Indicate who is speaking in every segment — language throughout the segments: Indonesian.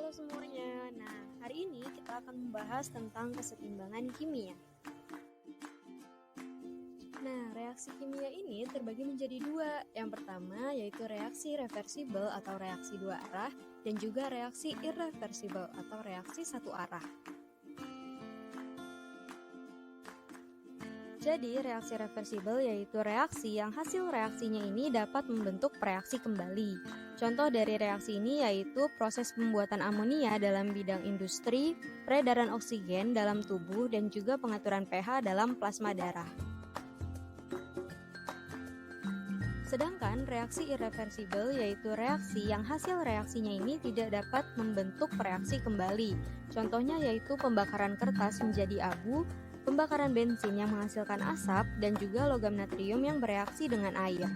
Speaker 1: Halo semuanya. Nah, hari ini kita akan membahas tentang kesetimbangan kimia. Nah, reaksi kimia ini terbagi menjadi dua. Yang pertama yaitu reaksi reversibel atau reaksi dua arah, dan juga reaksi irreversibel atau reaksi satu arah. Jadi, reaksi reversibel yaitu reaksi yang hasil reaksinya ini dapat membentuk reaksi kembali. Contoh dari reaksi ini yaitu proses pembuatan amonia dalam bidang industri, peredaran oksigen dalam tubuh, dan juga pengaturan pH dalam plasma darah. Sedangkan reaksi irreversibel yaitu reaksi yang hasil reaksinya ini tidak dapat membentuk reaksi kembali. Contohnya yaitu pembakaran kertas menjadi abu, pembakaran bensin yang menghasilkan asap, dan juga logam natrium yang bereaksi dengan air.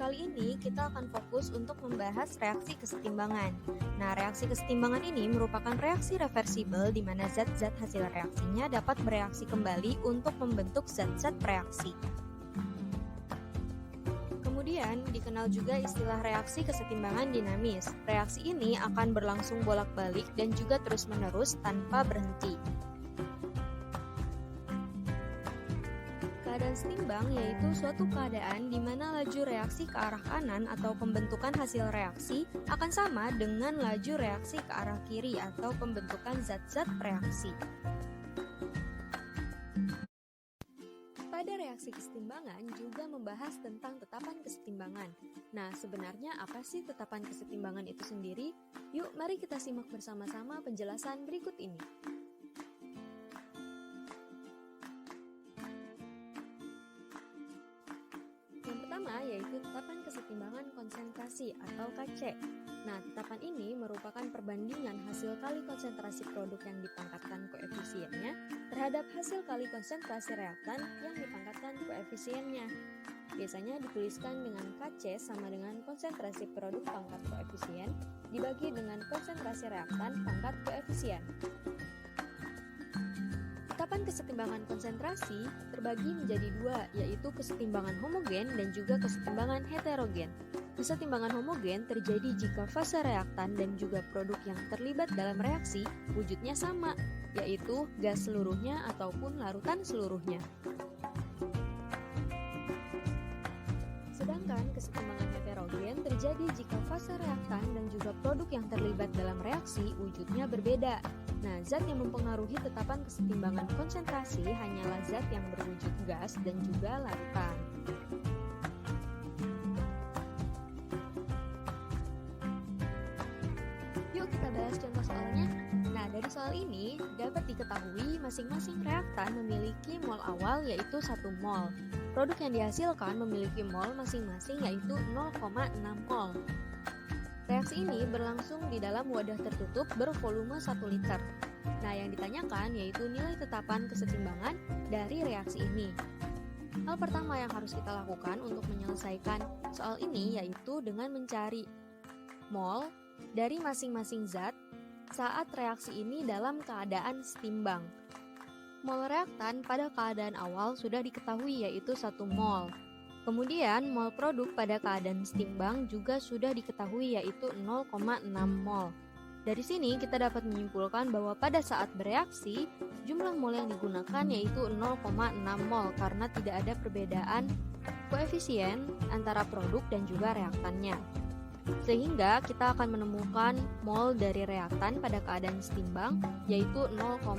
Speaker 1: Kali ini kita akan fokus untuk membahas reaksi kesetimbangan. Nah, reaksi kesetimbangan ini merupakan reaksi reversibel di mana zat-zat hasil reaksinya dapat bereaksi kembali untuk membentuk zat-zat reaksi. Kemudian dikenal juga istilah reaksi kesetimbangan dinamis. Reaksi ini akan berlangsung bolak-balik dan juga terus-menerus tanpa berhenti. Keadaan setimbang yaitu suatu keadaan di mana laju reaksi ke arah kanan atau pembentukan hasil reaksi akan sama dengan laju reaksi ke arah kiri atau pembentukan zat-zat reaksi. Pada reaksi kesetimbangan juga membahas tentang tetapan kesetimbangan. Nah, sebenarnya apa sih tetapan kesetimbangan itu sendiri? Yuk, mari kita simak bersama-sama penjelasan berikut ini. Yang pertama yaitu tetapan kesetimbangan konsentrasi atau KC. Nah, tetapan ini merupakan perbandingan hasil kali konsentrasi produk yang dipangkatkan koefisiennya terhadap hasil kali konsentrasi reaktan yang dipangkatkan koefisiennya. Biasanya dituliskan dengan KC sama dengan konsentrasi produk pangkat koefisien dibagi dengan konsentrasi reaktan pangkat koefisien. Tetapan kesetimbangan konsentrasi terbagi menjadi dua, yaitu kesetimbangan homogen dan juga kesetimbangan heterogen. Kesetimbangan homogen terjadi jika fase reaktan dan juga produk yang terlibat dalam reaksi wujudnya sama, yaitu gas seluruhnya ataupun larutan seluruhnya. Sedangkan kesetimbangan heterogen terjadi jika fase reaktan dan juga produk yang terlibat dalam reaksi wujudnya berbeda. Nah, zat yang mempengaruhi tetapan kesetimbangan konsentrasi hanyalah zat yang berwujud gas dan juga larutan. Yuk kita bahas contoh soalnya. Nah, dari soal ini dapat diketahui masing-masing reaktan memiliki mol awal yaitu 1 mol. Produk yang dihasilkan memiliki mol masing-masing yaitu 0,6 mol. Reaksi ini berlangsung di dalam wadah tertutup bervolume 1 liter. Nah, yang ditanyakan yaitu nilai tetapan kesetimbangan dari reaksi ini. Hal pertama yang harus kita lakukan untuk menyelesaikan soal ini yaitu dengan mencari mol dari masing-masing zat saat reaksi ini dalam keadaan setimbang. Mol reaktan pada keadaan awal sudah diketahui yaitu 1 mol. Kemudian mol produk pada keadaan setimbang juga sudah diketahui yaitu 0,6 mol. Dari sini kita dapat menyimpulkan bahwa pada saat bereaksi, jumlah mol yang digunakan yaitu 0,6 mol karena tidak ada perbedaan koefisien antara produk dan juga reaktannya. Sehingga kita akan menemukan mol dari reaktan pada keadaan setimbang yaitu 0,4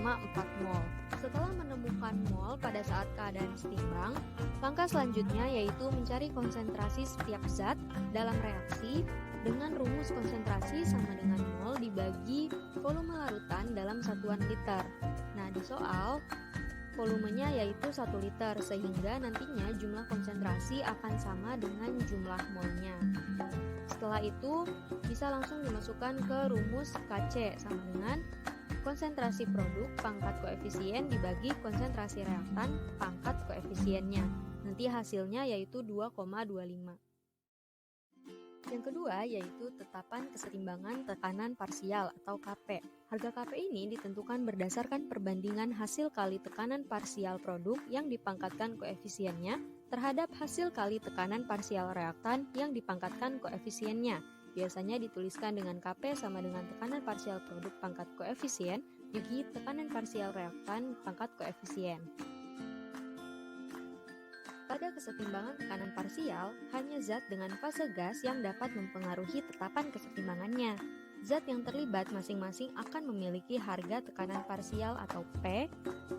Speaker 1: mol. Setelah menemukan mol pada saat keadaan setimbang, langkah selanjutnya yaitu mencari konsentrasi setiap zat dalam reaksi dengan rumus konsentrasi sama dengan mol dibagi volume larutan dalam satuan liter. Nah, di soal volumenya yaitu 1 liter sehingga nantinya jumlah konsentrasi akan sama dengan jumlah molnya. Setelah itu bisa langsung dimasukkan ke rumus KC sama dengan konsentrasi produk pangkat koefisien dibagi konsentrasi reaktan pangkat koefisiennya. Nanti hasilnya yaitu 2,25. Yang kedua yaitu tetapan kesetimbangan tekanan parsial atau Kp. Harga Kp ini ditentukan berdasarkan perbandingan hasil kali tekanan parsial produk yang dipangkatkan koefisiennya terhadap hasil kali tekanan parsial reaktan yang dipangkatkan koefisiennya. biasanya dituliskan dengan Kp sama dengan tekanan parsial produk pangkat koefisien bagi tekanan parsial reaktan pangkat koefisien. Pada kesetimbangan tekanan parsial, hanya zat dengan fase gas yang dapat mempengaruhi tetapan kesetimbangannya. Zat yang terlibat masing-masing akan memiliki harga tekanan parsial atau P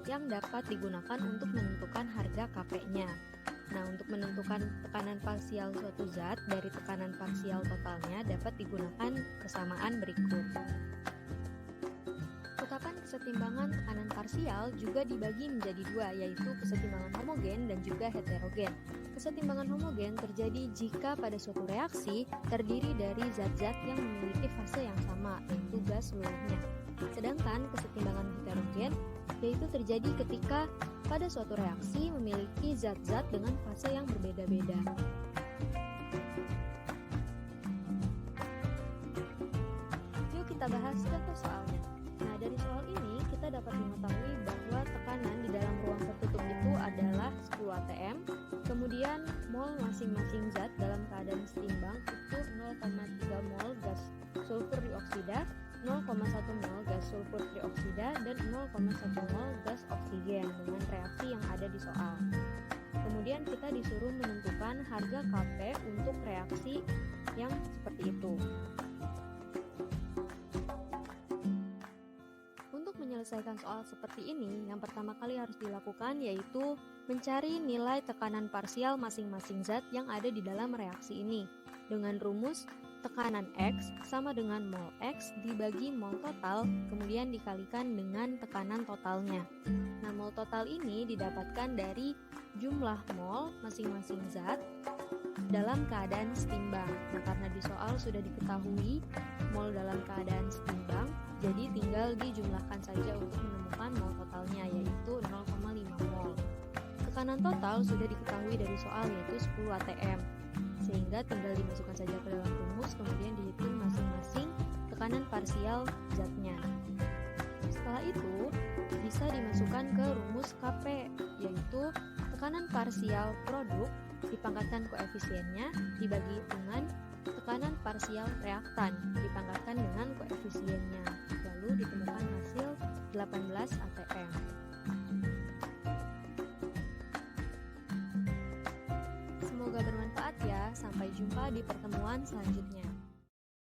Speaker 1: yang dapat digunakan untuk menentukan harga Kp-nya. Nah, untuk menentukan tekanan parsial suatu zat dari tekanan parsial totalnya dapat digunakan persamaan berikut. Tetapan kesetimbangan tekanan parsial juga dibagi menjadi dua, yaitu kesetimbangan homogen dan juga heterogen. Kesetimbangan homogen terjadi jika pada suatu reaksi terdiri dari zat-zat yang memiliki fase yang sama, yaitu gas seluruhnya. Sedangkan kesetimbangan heterogen yaitu terjadi ketika pada suatu reaksi memiliki zat-zat dengan fase yang berbeda-beda. Yuk kita bahas contoh soalnya. Nah, dari soal ini kita dapat mengetahui bahwa tekanan di dalam ruang tertutup itu adalah 10 atm, kemudian mol masing-masing zat dalam keadaan seimbang itu 0,3 mol gas sulfur dioksida, 0,1 mol gas sulfur trioksida, dan 0,1 mol gas oksigen dengan reaksi yang ada di soal. Kemudian kita disuruh menentukan harga Kp untuk reaksi yang seperti itu. Untuk menyelesaikan soal seperti ini, yang pertama kali harus dilakukan yaitu mencari nilai tekanan parsial masing-masing zat yang ada di dalam reaksi ini dengan rumus tekanan X sama dengan mol X dibagi mol total, kemudian dikalikan dengan tekanan totalnya. Nah, mol total ini didapatkan dari jumlah mol masing-masing zat dalam keadaan setimbang. Nah, karena di soal sudah diketahui mol dalam keadaan setimbang, jadi tinggal dijumlahkan saja untuk menemukan mol totalnya, yaitu 0,5 mol. Tekanan total sudah diketahui dari soal, yaitu 10 atm. Sehingga tinggal dimasukkan saja ke dalam rumus, kemudian dihitung masing-masing tekanan parsial zatnya. Setelah itu, bisa dimasukkan ke rumus Kp, yaitu tekanan parsial produk dipangkatkan koefisiennya dibagi dengan tekanan parsial reaktan dipangkatkan dengan koefisiennya, lalu ditemukan hasil 18 atm. Semoga bermanfaat ya, sampai jumpa di pertemuan selanjutnya.